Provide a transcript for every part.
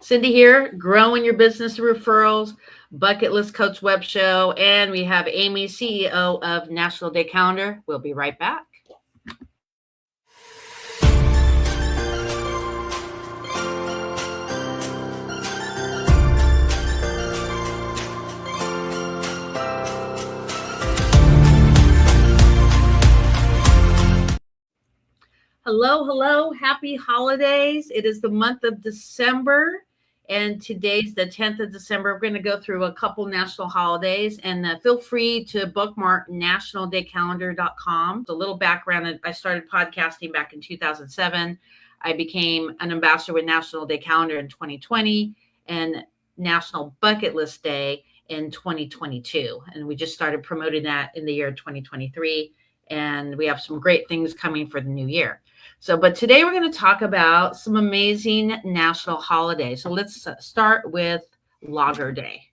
Cindy here, growing your business through referrals, Bucket List Coach Web Show, and we have Amy, CEO of National Day Calendar. We'll be right back. Hello, hello. Happy holidays. It is the month of December, and today's the 10th of December. We're going to go through a couple national holidays, and feel free to bookmark nationaldaycalendar.com. A little background, I started podcasting back in 2007. I became an ambassador with National Day Calendar in 2020 and National Bucket List Day in 2022. And we just started promoting that in the year 2023. And we have some great things coming for the new year. But today we're going to talk about some amazing national holidays. So let's start with Lager Day.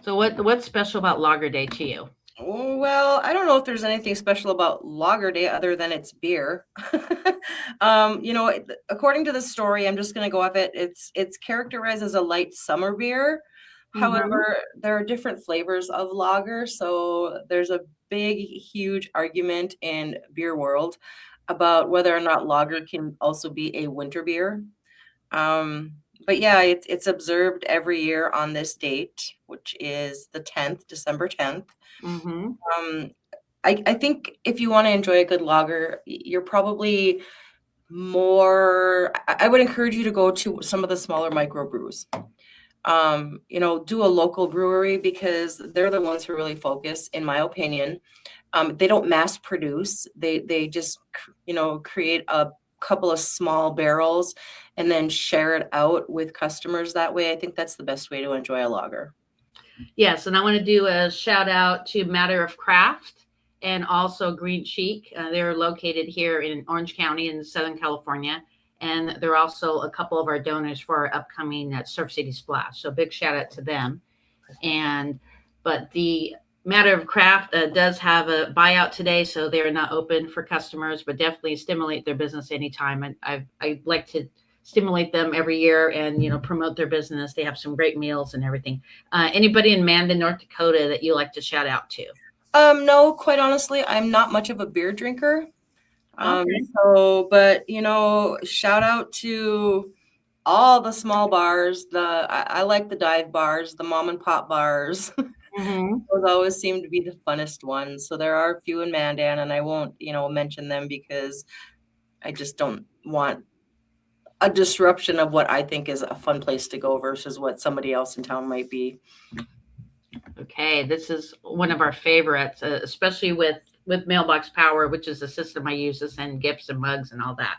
So what's special about Lager Day to you? Well, I don't know if there's anything special about Lager Day other than it's beer. According to the story, I'm just going to go off it. It's characterized as a light summer beer. However, there are different flavors of lager, so there's a big, huge argument in beer world about whether or not lager can also be a winter beer. But yeah, it's observed every year on this date, which is the 10th, December 10th. I think if you want to enjoy a good lager, you're probably I would encourage you to go to some of the smaller microbrews. Do a local brewery because they're the ones who really focus, in my opinion. They don't mass produce. They just, create a couple of small barrels and then share it out with customers that way. I think that's the best way to enjoy a lager. Yes, and I want to do a shout out to Matter of Craft and also Green Cheek. They're located here in Orange County in Southern California. And they're also a couple of our donors for our upcoming Surf City Splash. So big shout out to them. But the Matter of Craft does have a buyout today, so they're not open for customers, but definitely stimulate their business anytime. And I like to stimulate them every year and promote their business. They have some great meals and everything. Anybody in Mandan, North Dakota that you like to shout out to? No, quite honestly, I'm not much of a beer drinker. But shout out to all the small bars. I like the dive bars, the mom and pop bars. Those always seem to be the funnest ones. So there are a few in Mandan, and I won't, mention them because I just don't want a disruption of what I think is a fun place to go versus what somebody else in town might be. Okay, this is one of our favorites, especially with Mailbox Power, which is the system I use to send gifts and mugs and all that.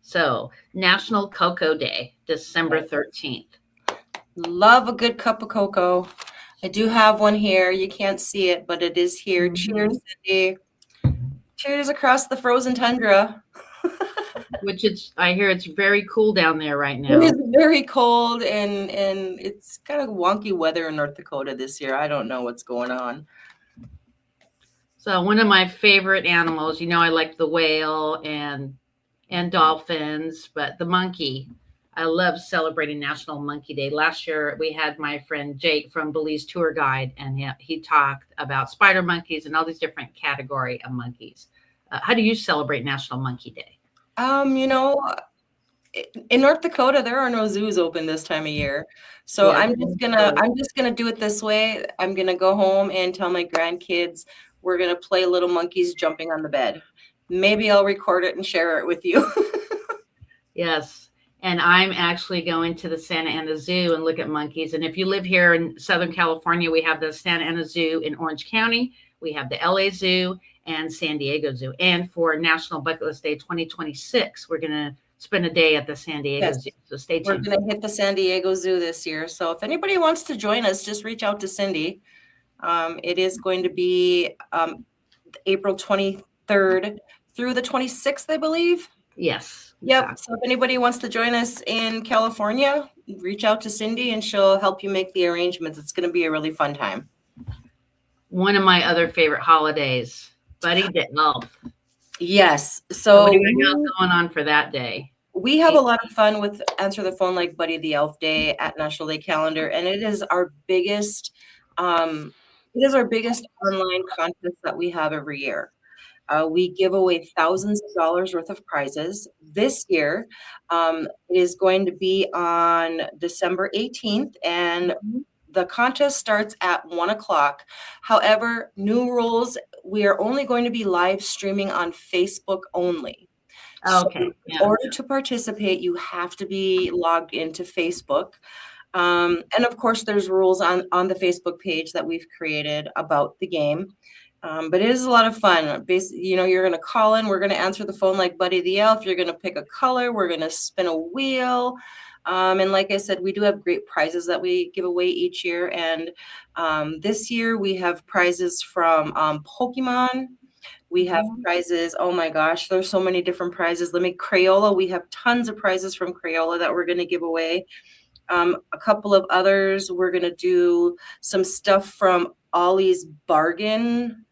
So National Cocoa Day, December 13th. Love a good cup of cocoa. I do have one here. You can't see it, but it is here. Cheers, Cindy. Cheers across the frozen tundra. I hear it's very cool down there right now. It is very cold, and it's kind of wonky weather in North Dakota this year. I don't know what's going on. So one of my favorite animals, I like the whale and dolphins, but the monkey. I love celebrating National Monkey Day. Last year, we had my friend Jake from Belize Tour Guide, and he talked about spider monkeys and all these different category of monkeys. How do you celebrate National Monkey Day? In North Dakota, there are no zoos open this time of year. So yeah, I'm just gonna do it this way. I'm gonna go home and tell my grandkids we're gonna play little monkeys jumping on the bed. Maybe I'll record it and share it with you. Yes. And I'm actually going to the Santa Ana Zoo and look at monkeys. And if you live here in Southern California, we have the Santa Ana Zoo in Orange County. We have the LA Zoo and San Diego Zoo. And for National Bucket List Day 2026, we're going to spend a day at the San Diego Zoo. So stay tuned. We're going to hit the San Diego Zoo this year. So if anybody wants to join us, just reach out to Cindy. It is going to be April 23rd through the 26th, I believe. Yes. Yep. Exactly. So if anybody wants to join us in California, reach out to Cindy and she'll help you make the arrangements. It's going to be a really fun time. One of my other favorite holidays, Buddy Elf. Yes. So what do you got going on for that day? We have a lot of fun with Answer the Phone Like Buddy the Elf Day at National Day Calendar, and um, it is our biggest online contest that we have every year. We give away thousands of dollars worth of prizes. This year, it is going to be on December 18th, and Mhm. the contest starts at 1 o'clock. However, new rules, we are only going to be live streaming on Facebook only. So Okay. in Yeah. order to participate, you have to be logged into Facebook. And of course, there's rules on the Facebook page that we've created about the game. But it is a lot of fun. Basically, you're going to call in. We're going to answer the phone like Buddy the Elf. You're going to pick a color. We're going to spin a wheel. And like I said, we do have great prizes that we give away each year. And this year we have prizes from Pokemon. We have Mhm. prizes. Oh my gosh, there's so many different prizes. Crayola. We have tons of prizes from Crayola that we're going to give away. A couple of others, we're going to do some stuff from Ollie's Bargain.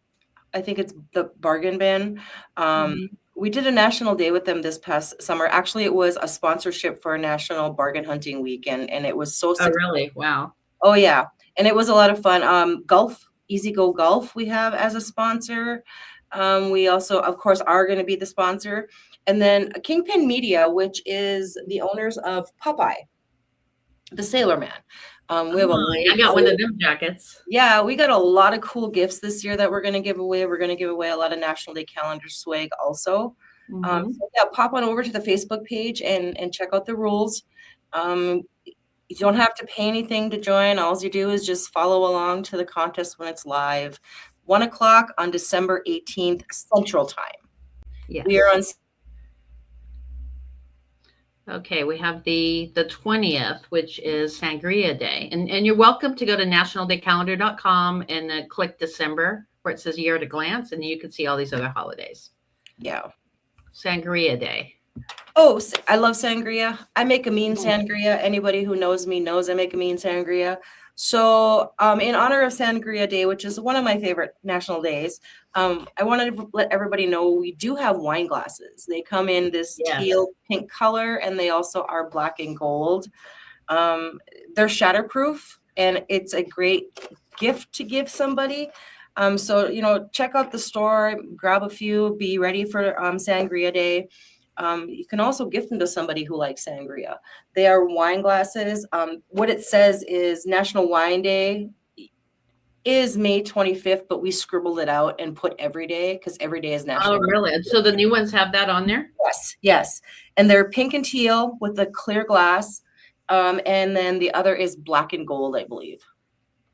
I think it's the Bargain Bin. Mhm. We did a national day with them this past summer. Actually, it was a sponsorship for National Bargain Hunting Week, and it was so Oh, successful. really? Wow. Oh yeah, and it was a lot of fun. Golf, Easy Go Golf, we have as a sponsor. We also, of course, are going to be the sponsor, and then Kingpin Media, which is the owners of Popeye, the Sailor Man. We have a Oh, I got one of them jackets. yeah, we got a lot of cool gifts this year that we're going to give away. We're going to give away a lot of National Day Calendar swag also. Mhm. So yeah, pop on over to the Facebook page and check out the rules. Um, you don't have to pay anything to join. All you do is just follow along to the contest when it's live. 1 o'clock on December 18th, Central Time. We are Yes. on. Okay, we have the 20th, which is Sangria Day. And you're welcome to go to nationaldaycalendar.com and click December where it says year at a glance, and you can see all these other holidays. Yeah. Sangria Day. Oh, I love sangria. I make a mean Mm. sangria. Anybody who knows me knows I make a mean sangria. So, in honor of Sangria Day, which is one of my favorite national days, I wanted to let everybody know we do have wine glasses. They come in this Yes. teal pink color, and they also are black and gold. They're shatterproof, and it's a great gift to give somebody. So, check out the store, grab a few, be ready for Sangria Day. You can also gift them to somebody who likes sangria. They are wine glasses. What it says is National Wine Day is May 25th, but we scribbled it out and put every day because every day is Oh, National. really? And so the new ones have that on there? Yes, yes. And they're pink and teal with the clear glass. And then the other is black and gold, I believe.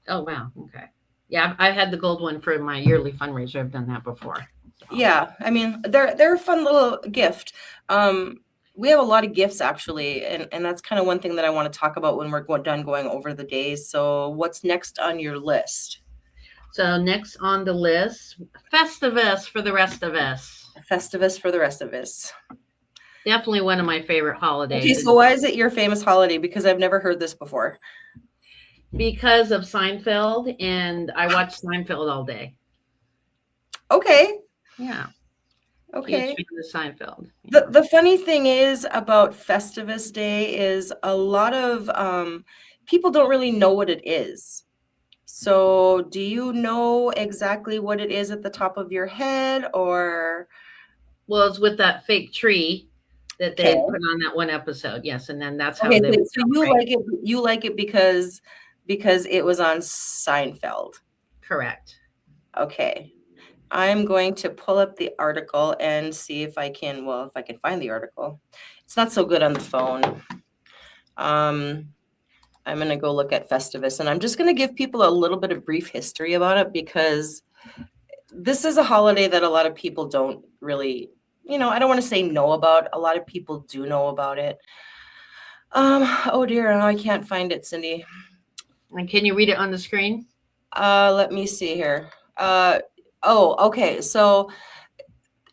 Oh, wow. Okay. Yeah, I've had the gold one for my yearly fundraiser. I've done that before. Yeah, I mean, they're a fun little gift. We have a lot of gifts actually, and that's kind of one thing that I want to talk about when we're done going over the days. So, what's next on your list? So next on the list, Festivus for the rest of us. Festivus for the rest of us. Definitely one of my favorite holidays. Okay, so why is it your famous holiday? Because I've never heard this before. Because of Seinfeld, and I watch Seinfeld all day. Okay. Yeah. Okay. Huge fan of Seinfeld. Yeah. The funny thing is about Festivus Day is a lot of people don't really know what it is. So, do you know exactly what it is at the top of your head, or? Well, it's with that fake tree that Okay. they put on that one episode. Yes, and then that's how Okay, they would so you celebrate. like it. You like it because it was on Seinfeld. Correct. Okay. I'm going to pull up the article and see if I can, well, if I can find the article. It's not so good on the phone. I'm going to go look at Festivus, and I'm just going to give people a little bit of brief history about it because this is a holiday that a lot of people don't really, I don't want to say know about. A lot of people do know about it. Oh dear, now I can't find it, Cindy. And can you read it on the screen? Let me see here. Okay. So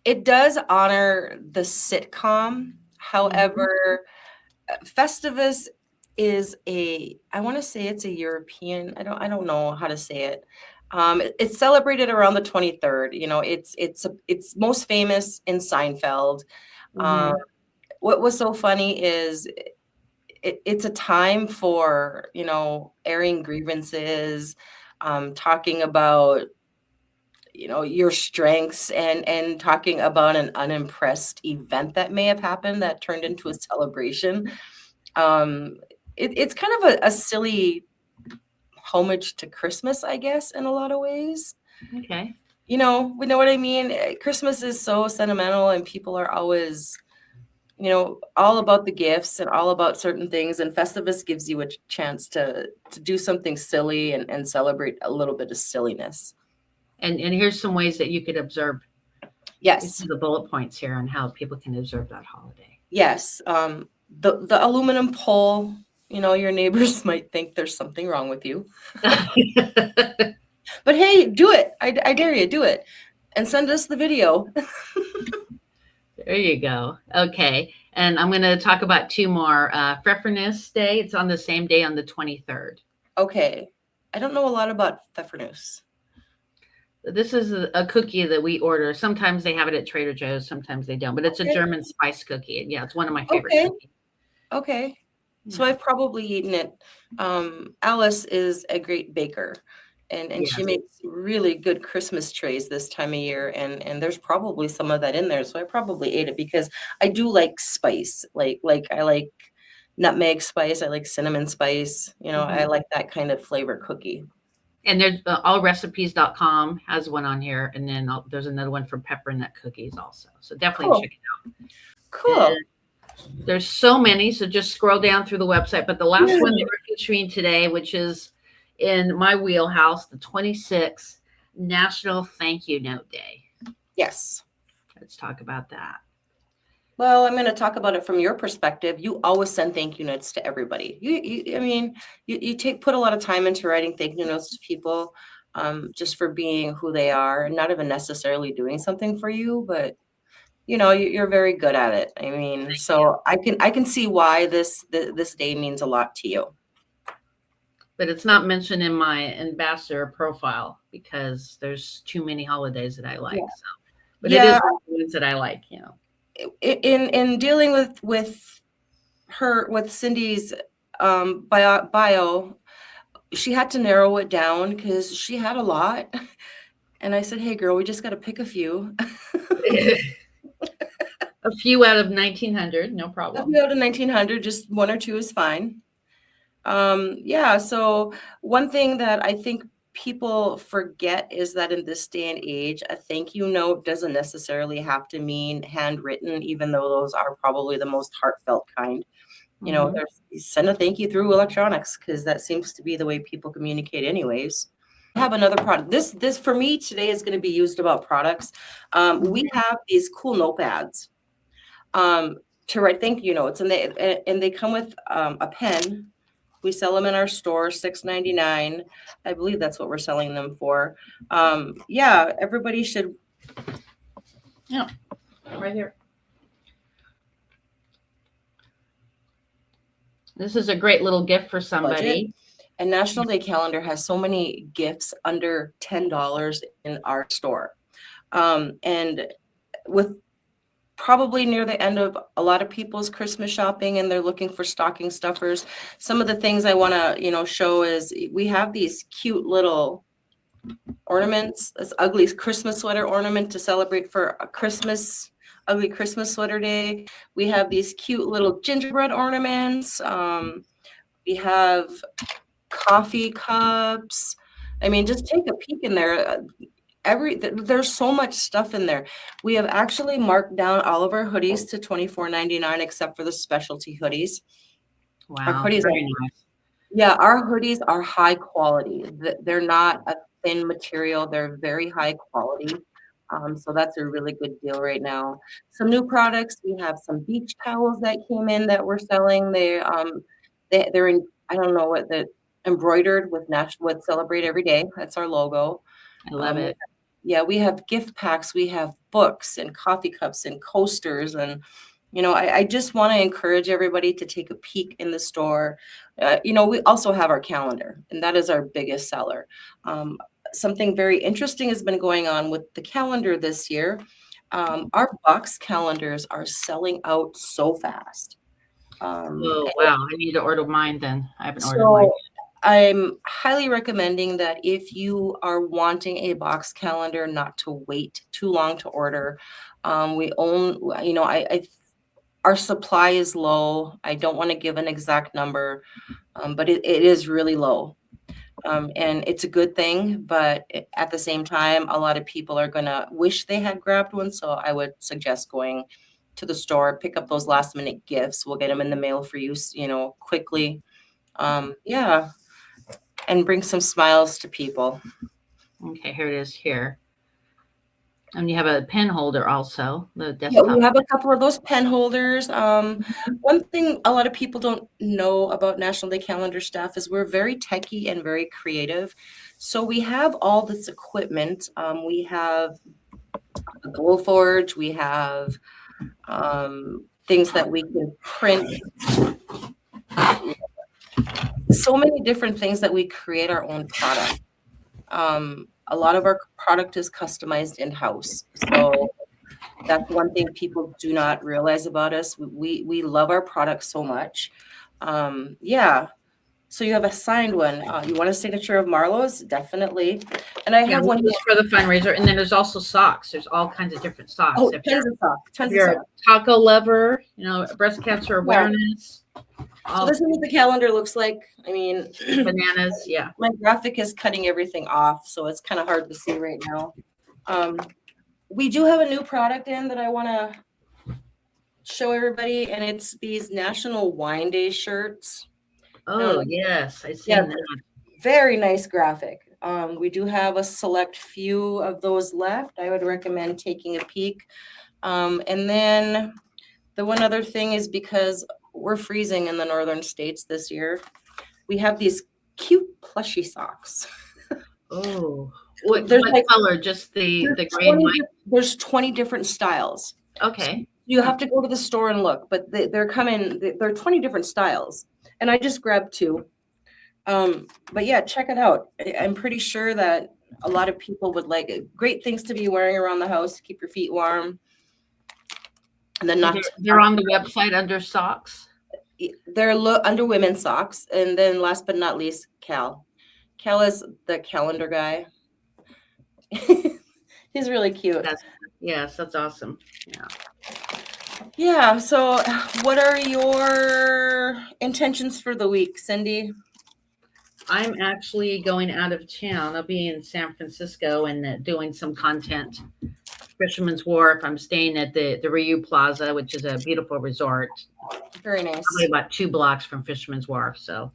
it does honor the sitcom. However, Festivus is I want to say it's a European. I don't know how to say it. It's celebrated around the 23rd. It's most famous in Seinfeld. Mhm. what was so funny is it's a time for, airing grievances, talking about, your strengths, and talking about an unimpressed event that may have happened that turned into a celebration. Um, it's kind of a silly homage to Christmas, I guess, in a lot of ways. Okay. We know what I mean? Christmas is so sentimental, and people are always, all about the gifts and all about certain things. And Festivus gives you a chance to do something silly and celebrate a little bit of silliness. And here's some ways that you could observe. These Yes. are the bullet points here on how people can observe that holiday. Yes. The aluminum pole, your neighbors might think there's something wrong with you. But hey, do it. I dare you, do it. And send us the video. There you go. Okay. And I'm going to talk about two more. Pfeffernuss Day. It's on the same day on the 23rd. Okay. I don't know a lot about Pfeffernuss. This is a cookie that we order. Sometimes they have it at Trader Joe's, sometimes they don't. But it's a German spice cookie. And yeah, it's one of my favorite cookies. Okay. Yeah. So I've probably eaten it. Alice is a great baker, and Yes. she makes really good Christmas trays this time of year, and there's probably some of that in there. So I probably ate it because I do like spice. Like I like nutmeg spice, I like cinnamon spice. I like that kind of flavor cookie. And there's allrecipes.com has one on here, and then there's another one for peppermint cookies also. So definitely check it out. Cool. And there's so many, so just scroll down through the website. But the last one that we're featuring today, which is in my wheelhouse, the 26th National Thank You Note Day. Yes. Let's talk about that. Well, I'm going to talk about it from your perspective. You always send thank you notes to everybody. You put a lot of time into writing thank you notes to people, just for being who they are, and not even necessarily doing something for you, but you're very good at it. So I can see why this day means a lot to you. But it's not mentioned in my ambassador profile because there's too many holidays that I like. Yeah. So, but it is one of the ones that I like. In dealing with Cindy's bio, she had to narrow it down because she had a lot. And I said, hey, girl, we just got to pick a few. A few out of 1,900, no problem. A few out of 1,900, just one or two is fine. So one thing that I think people forget is that in this day and age, a thank you note doesn't necessarily have to mean handwritten, even though those are probably the most heartfelt kind. Send a thank you through electronics because that seems to be the way people communicate anyways. I have another product. This for me today is going to be used about products. We have these cool notepads to write thank you notes, and they come with a pen. We sell them in our store, $6.99. I believe that's what we're selling them for. Everybody should. Yeah, right here. This is a great little gift for somebody. Budget. And National Day Calendar has so many gifts under $10 in our store. And with probably near the end of a lot of people's Christmas shopping and they're looking for stocking stuffers, some of the things I want to, show is we have these cute little ornaments, this ugly Christmas sweater ornament to celebrate for a ugly Christmas sweater day. We have these cute little gingerbread ornaments. We have coffee cups. Just take a peek in there. There's so much stuff in there. We have actually marked down all of our hoodies to $24.99 except for the specialty hoodies. Wow, our hoodies very nice. Yeah, our hoodies are high quality. They're not a thin material. They're very high quality. So that's a really good deal right now. Some new products. We have some beach towels that came in that we're selling. They're in, I don't know what the embroidered with Celebrate Every Day. That's our logo. I love it. Yeah, we have gift packs, we have books and coffee cups and coasters. And, I just want to encourage everybody to take a peek in the store. We also have our calendar, and that is our biggest seller. Something very interesting has been going on with the calendar this year. Our box calendars are selling out so fast. Oh, wow. I need to order mine then. I haven't ordered mine. So I'm highly recommending that if you are wanting a box calendar, not to wait too long to order. We own, our supply is low. I don't want to give an exact number, but it is really low. And it's a good thing, but at the same time, a lot of people are going to wish they had grabbed one. So I would suggest going to the store, pick up those last minute gifts. We'll get them in the mail for you, quickly. Yeah, and bring some smiles to people. Okay, here it is here. And you have a pen holder also, the Yeah, desktop. we have a couple of those pen holders. One thing a lot of people don't know about National Day Calendar staff is we're very techy and very creative. So we have all this equipment. We have a Glowforge. We have things that we can print. So many different things that we create our own product. A lot of our product is customized in-house. So that's one thing people do not realize about us. We love our product so much. Yeah. So you have a signed one. You want a signature of Marlowe's? Definitely. And I have one just for the fundraiser. And then there's also socks. There's all kinds of different socks. Oh, if tons of socks. if Tons of you're a socks. taco lover, breast cancer awareness. So this is what the calendar looks like. I mean, bananas. Yeah. my graphic is cutting everything off, so it's kind of hard to see right now. We do have a new product in that I want to show everybody, and it's these National Wine Day shirts. Oh, yes. I see that. Very nice graphic. We do have a select few of those left. I would recommend taking a peek. And then the one other thing is, because we're freezing in the northern states this year, we have these cute plushy socks. Oh, what color? Just the gray and white? There's 20 different styles. Okay. So you have to go to the store and look, but they're 20 different styles. And I just grabbed 2. But yeah, check it out. I'm pretty sure that a lot of people would like it. Great things to be wearing around the house to keep your feet warm. And then they're on the website under socks. They're under women's socks. And then last but not least, Cal. Cal is the calendar guy. He's really cute. Yes, that's awesome. Yeah. Yeah. So what are your intentions for the week, Cindy? I'm actually going out of town. I'll be in San Francisco and doing some content. Fisherman's Wharf. I'm staying at the Ryu Plaza, which is a beautiful resort. Very nice. Probably about 2 blocks from Fisherman's Wharf. So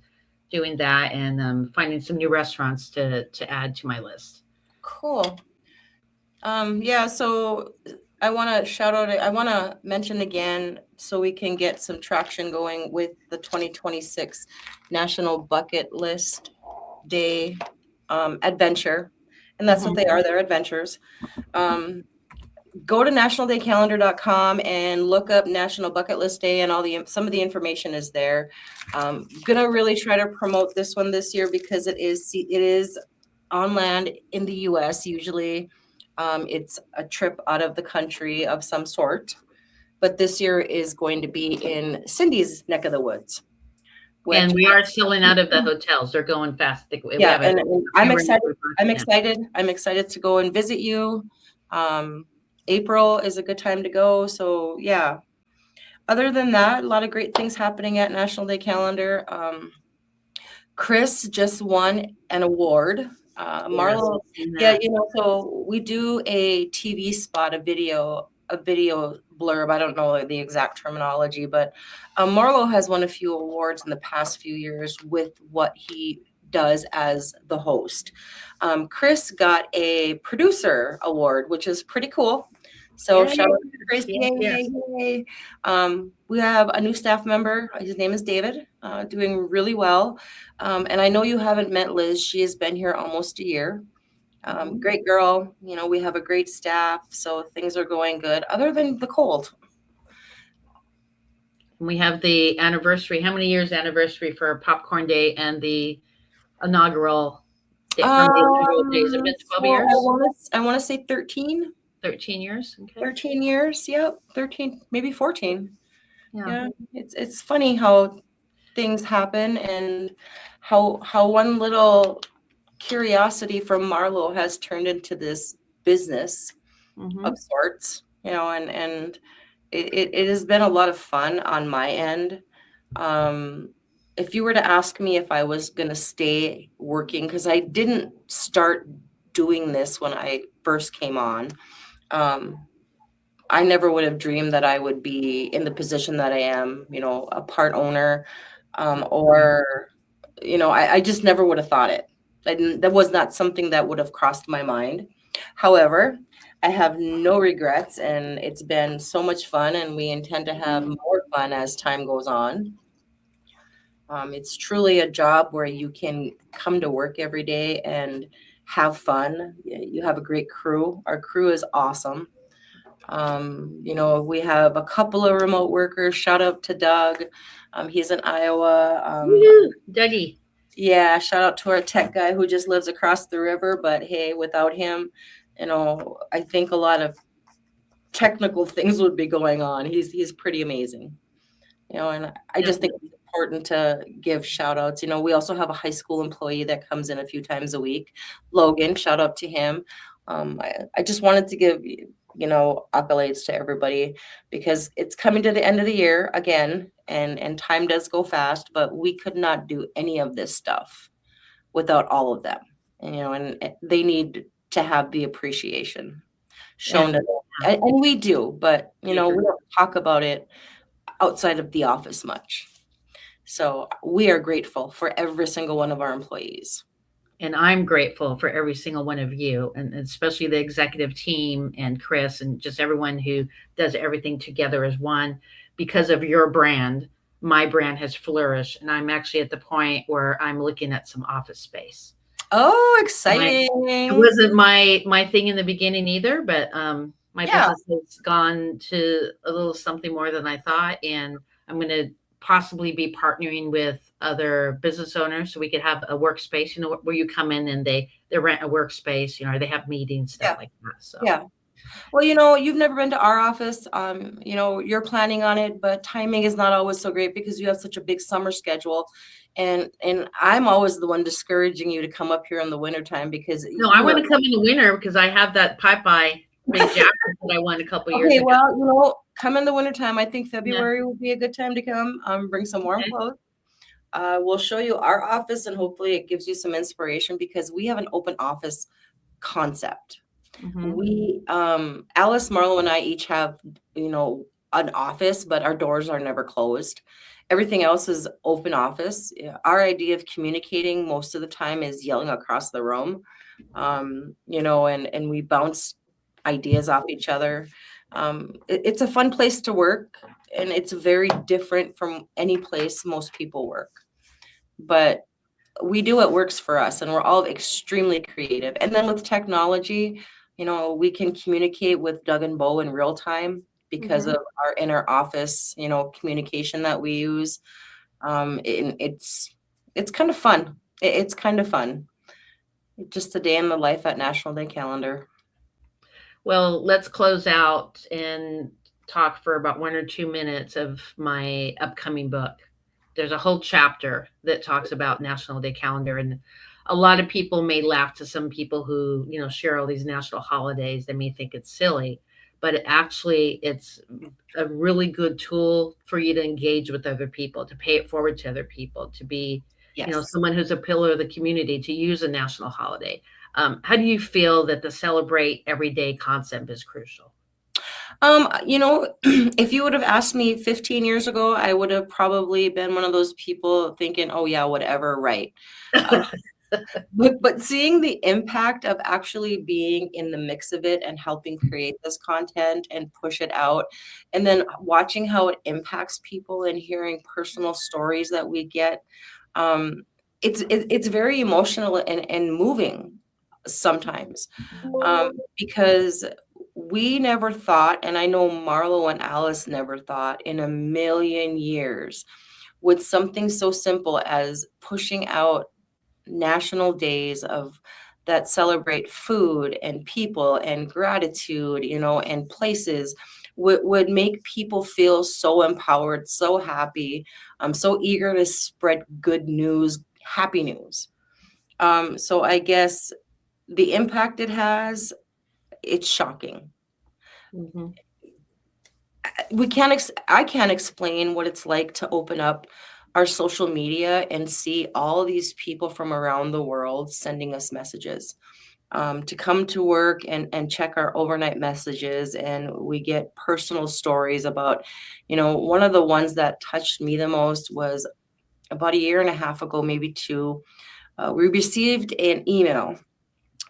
doing that and finding some new restaurants to add to my list. Cool. Yeah, so I want to mention again, so we can get some traction going with the 2026 National Bucket List Day adventure. And that's what they are, they're adventures. Go to nationaldaycalendar.com and look up National Bucket List Day, and some of the information is there. Gonna really try to promote this one this year because it is on land in the US. Usually it's a trip out of the country of some sort, but this year is going to be in Cindy's neck of the woods. And we are selling out of the hotels. They're going fast. Yeah, and I'm excited. I'm excited to go and visit you. April is a good time to go. So yeah. Other than that, a lot of great things happening at National Day Calendar. Chris just won an award. Marlo, yeah, so we do a TV spot, a video blurb. I don't know the exact terminology, but Marlo has won a few awards in the past few years with what he does as the host. Chris got a producer award, which is pretty cool. So shout out to Chris. Yay. We have a new staff member. His name is David, doing really well. And I know you haven't met Liz. She has been here almost a year. Great girl. We have a great staff. So things are going good, other than the cold. We have the anniversary. How many years anniversary for Popcorn Day and the inaugural day? Is it been 12 years? I want to say 13. 13 years. Okay. 13 years. Yep. 13, maybe 14. Yeah. Yeah. It's funny how things happen and how one little curiosity from Marlo has turned into this business Mm-hmm. of sorts, and it has been a lot of fun on my end. If you were to ask me if I was going to stay working, because I didn't start doing this when I first came on, um, I never would have dreamed that I would be in the position that I am, a part owner, or, I just never would have thought it. That was not something that would have crossed my mind. However, I have no regrets, and it's been so much fun, and we intend to have more fun as time goes on. It's truly a job where you can come to work every day and have fun. You have a great crew. Our crew is awesome. We have a couple of remote workers. Shout out to Doug. He's in Iowa. Woo, Dougie. Yeah, shout out to our tech guy who just lives across the river. But hey, without him, I think a lot of technical things would be going on. He's pretty amazing. And I just think it's important to give shout outs. We also have a high school employee that comes in a few times a week. Logan, shout out to him. I just wanted to give, accolades to everybody because it's coming to the end of the year again, and time does go fast, but we could not do any of this stuff without all of them. And they need to have the appreciation shown to them. And we do, but, we don't talk about it outside of the office much. So we are grateful for every single one of our employees. And I'm grateful for every single one of you, and especially the executive team and Chris and just everyone who does everything together as one. Because of your brand, my brand has flourished, and I'm actually at the point where I'm looking at some office space. Oh, exciting. It wasn't my thing in the beginning either, but my business has gone to a little something more than I thought, and I'm going to possibly be partnering with other business owners so we could have a workspace, where you come in and they rent a workspace, or they have meetings, stuff like that. So yeah. Well, you've never been to our office. You're planning on it, but timing is not always so great because you have such a big summer schedule. And I'm always the one discouraging you to come up here in the wintertime because no, I want to come in the winter because I have that Popeye big jacket that I won a couple years ago. Well, come in the wintertime. I think February would be a good time to come. Bring some warm clothes. We'll show you our office, and hopefully it gives you some inspiration because we have an open office concept. Mm-hmm. We, Alice, Marlo, and I each have, an office, but our doors are never closed. Everything else is open office. Our idea of communicating most of the time is yelling across the room, and we bounce ideas off each other. It's a fun place to work, and it's very different from any place most people work. But we do what works for us, and we're all extremely creative. And then with technology, we can communicate with Doug and Bo in real time because of our inner office, communication that we use. It's kind of fun. It's kind of fun. Just a day in the life at National Day Calendar. Well, let's close out and talk for about 1 or 2 minutes of my upcoming book. There's a whole chapter that talks about National Day Calendar, and a lot of people may laugh to some people who, share all these national holidays. They may think it's silly, but it's a really good tool for you to engage with other people, to pay it forward to other people, to be, someone who's a pillar of the community, to use a national holiday. How do you feel that the celebrate everyday concept is crucial? If you would have asked me 15 years ago, I would have probably been one of those people thinking, oh yeah, whatever, right. But seeing the impact of actually being in the mix of it and helping create this content and push it out, and then watching how it impacts people and hearing personal stories that we get, it's very emotional and moving sometimes, because we never thought, and I know Marlo and Alice never thought in a million years, with something so simple as pushing out national days of that celebrate food and people and gratitude, and places would make people feel so empowered, so happy, so eager to spread good news, happy news. So I guess the impact it has, it's shocking. Mhm. I can't explain what it's like to open up our social media and see all these people from around the world sending us messages, to come to work and check our overnight messages, and we get personal stories about, one of the ones that touched me the most was about a year and a half ago, maybe two. We received an email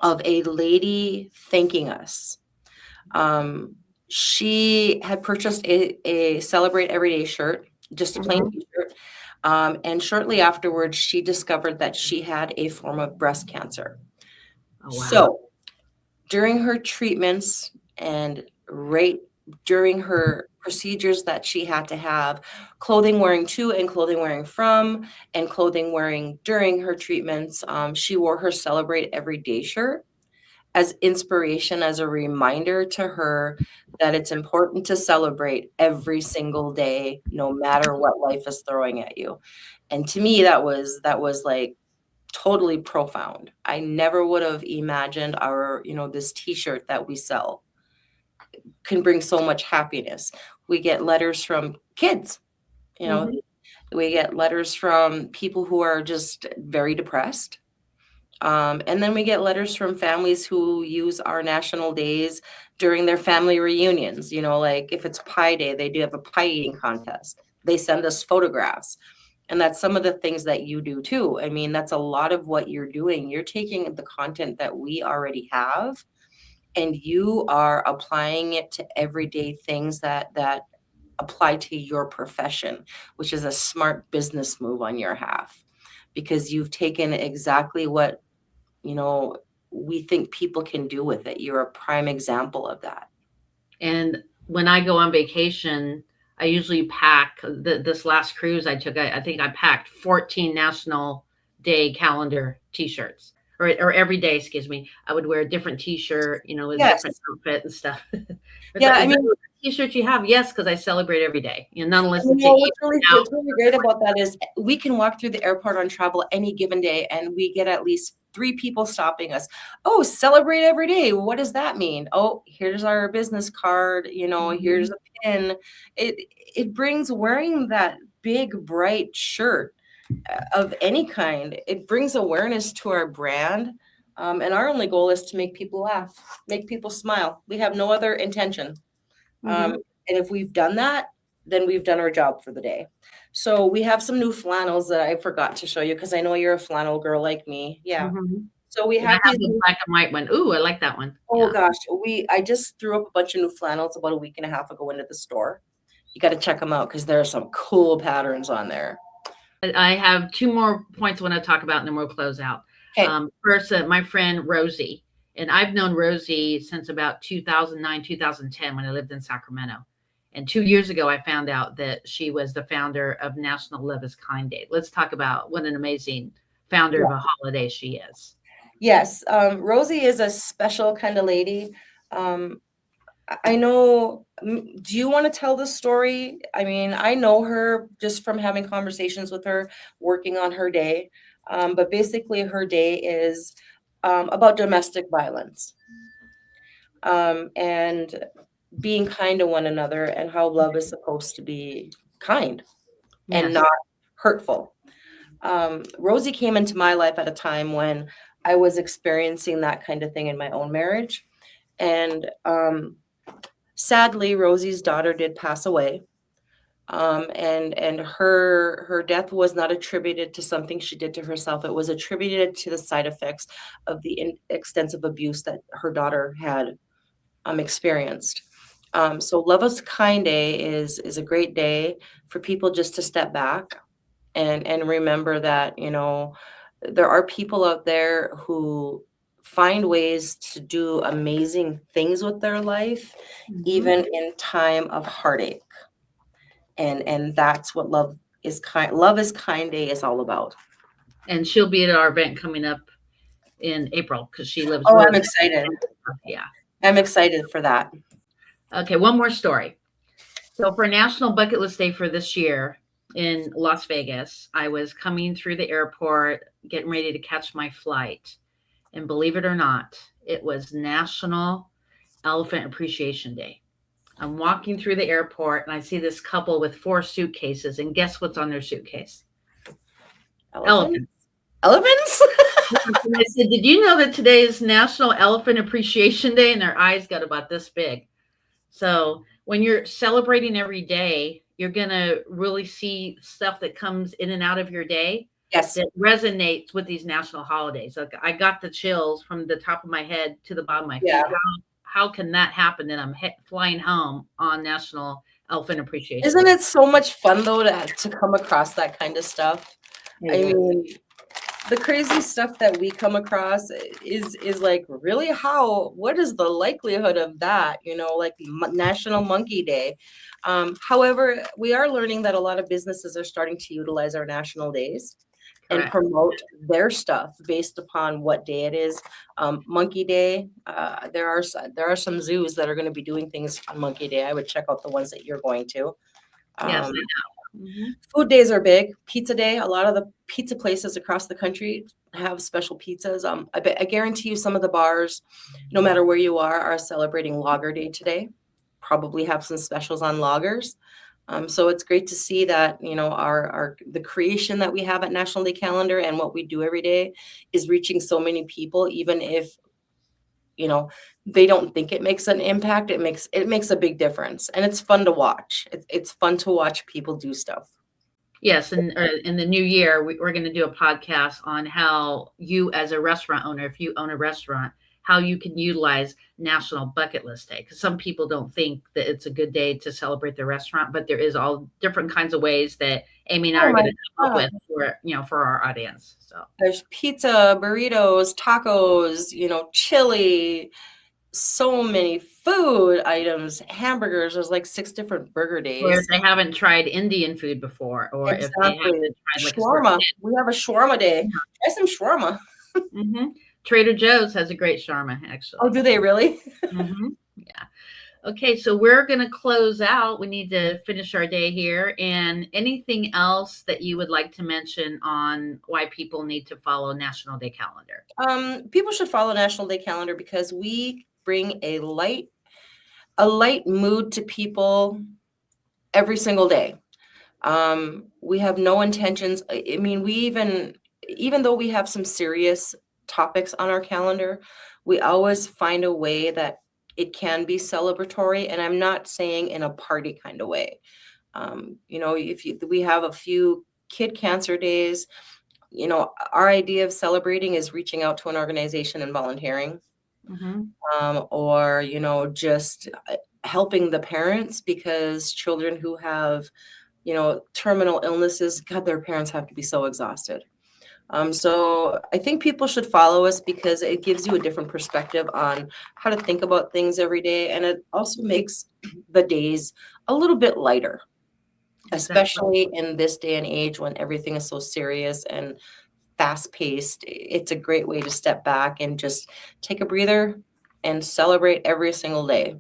of a lady thanking us. um, she had purchased a Celebrate Everyday shirt, just a plain Mhm. t-shirt. And shortly afterwards, she discovered that she had a form of breast cancer. Oh, wow. So during her treatments and right during her procedures that she had to have, clothing wearing to and clothing wearing from, and clothing wearing during her treatments, she wore her Celebrate Everyday shirt as inspiration, as a reminder to her that it's important to celebrate every single day, no matter what life is throwing at you. And to me, that was like totally profound. I never would have imagined this t-shirt that we sell can bring so much happiness. We get letters from kids, you know, Mhm. we get letters from people who are just very depressed. And then we get letters from families who use our national days during their family reunions. Like if it's Pie Day, they do have a pie eating contest. They send us photographs. And that's some of the things that you do too. I mean, that's a lot of what you're doing. You're taking the content that we already have and you are applying it to everyday things that apply to your profession, which is a smart business move on your half because you've taken exactly what you know, we think people can do with it. You're a prime example of that. And when I go on vacation, I usually pack this last cruise I took. I think I packed 14 National Day calendar T-shirts, or every day. Excuse me. I would wear a different T-shirt, with a different Yes. outfit and stuff. It's Yeah, like, I is that mean, what T-shirt you have? Yes, because I celebrate every day. None less you than to know eat out. what's really great about that is we can walk through the airport on travel any given day and we get at least three people stopping us. Oh, celebrate every day. What does that mean? Oh, here's our business card, here's Mhm. a pin. It brings wearing that big bright shirt of any kind. It brings awareness to our brand. And our only goal is to make people laugh, make people smile. We have no other intention. Um, Mhm. and if we've done that, then we've done our job for the day. So we have some new flannels that I forgot to show you because I know you're a flannel girl like me. Yeah. Mhm. So we And I have have these the new, black and white one. Ooh, I like that one. oh Yeah. gosh, I just threw up a bunch of new flannels about a week and a half ago into the store. You got to check them out because there are some cool patterns on there. I have two more points I want to talk about, and then we'll close out. Okay. First, my friend Rosie, and I've known Rosie since about 2009, 2010 when I lived in Sacramento. And 2 years ago, I found out that she was the founder of National Love is Kind Day. Let's talk about what an amazing founder of a holiday she is. Yes, Rosie is a special kind of lady. Um, I know. Do you want to tell the story? I mean, I know her just from having conversations with her, working on her day. But basically, her day is about domestic violence, and being kind to one another, and how love is supposed to be kind and Yes. not hurtful. Rosie came into my life at a time when I was experiencing that kind of thing in my own marriage. And sadly, Rosie's daughter did pass away. And her death was not attributed to something she did to herself. It was attributed to the side effects of the extensive abuse that her daughter had experienced. So Love Us Kind Day is a great day for people just to step back and remember that there are people out there who find ways to do amazing things with their life Mhm. even in time of heartache, and that's what Love is Kind Day is all about. And she'll be at our event coming up in April because she lives. Oh, really I'm excited. Yeah. I'm excited for that. Okay, one more story. So for National Bucket List Day for this year in Las Vegas, I was coming through the airport, getting ready to catch my flight. And believe it or not, it was National Elephant Appreciation Day. I'm walking through the airport and I see this couple with 4 suitcases. And guess what's on their suitcase? Elephants. Elephants? And I said, did you know that today is National Elephant Appreciation Day? And their eyes got about this big. So when you're celebrating every day, you're going to really see stuff that comes in and out of your day. Yes. That resonates with these national holidays. Like I got the chills from the top of my head to the bottom of my feet. Yeah. How can that happen? And I'm flying home on National Elephant Appreciation. Isn't it so much fun though to come across that kind of stuff? I mean, the crazy stuff that we come across is like, really, what is the likelihood of that? Like National Monkey Day. However, we are learning that a lot of businesses are starting to utilize our national days. Correct. And promote their stuff based upon what day it is. Monkey Day, there are some zoos that are going to be doing things on Monkey Day. I would check out the ones that you're going to. Yes, I know. Mm-hmm. Food days are big. Pizza Day, a lot of the pizza places across the country have special pizzas. I guarantee you some of the bars, no matter where you are celebrating Lager Day today. Probably have some specials on lagers. So it's great to see that, the creation that we have at National Day Calendar and what we do every day is reaching so many people, even if, they don't think it makes an impact. It makes a big difference. And it's fun to watch. It's fun to watch people do stuff. Yes. And in the new year, we're going to do a podcast on how you as a restaurant owner, if you own a restaurant, how you can utilize National Bucket List Day. Because some people don't think that it's a good day to celebrate their restaurant, but there is all different kinds of ways that Amy and I are going to come up with, for our audience. So there's pizza, burritos, tacos, chili, so many food items, hamburgers. There's like 6 different burger days. Or if they haven't tried Indian food before, or exactly. if they haven't tried like shawarma. We have a shawarma day. Try some shawarma. Mm-hmm. Trader Joe's has a great shawarma, actually. Oh, do they really? Mm-hmm. Yeah. Okay, so we're going to close out. We need to finish our day here. And anything else that you would like to mention on why people need to follow National Day Calendar? People should follow National Day Calendar because we bring a light mood to people every single day. We have no intentions. I mean, we even though we have some serious topics on our calendar, we always find a way that it can be celebratory. And I'm not saying in a party kind of way. We have a few kid cancer days, our idea of celebrating is reaching out to an organization and volunteering. Mm-hmm. Or, just helping the parents, because children who have, terminal illnesses, God, their parents have to be so exhausted. So I think people should follow us because it gives you a different perspective on how to think about things every day. And it also makes the days a little bit lighter, especially in this day and age when everything is so serious and fast paced. It's a great way to step back and just take a breather and celebrate every single day.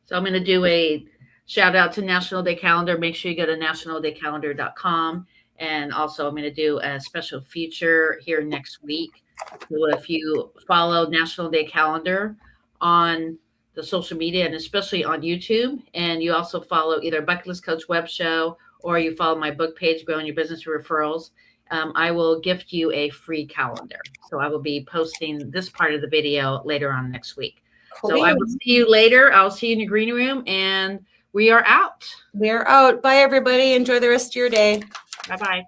So I'm going to do a shout out to National Day Calendar. Make sure you go to nationaldaycalendar.com. And also I'm going to do a special feature here next week. So if you follow National Day Calendar on the social media and especially on YouTube, and you also follow either Bucket List Coach Web Show or you follow my book page, Growing Your Business Through Referrals, I will gift you a free calendar. So I will be posting this part of the video later on next week. Cool. So I will see you later. I'll see you in the green room, and we are out. We're out. Bye, everybody. Enjoy the rest of your day. Bye-bye.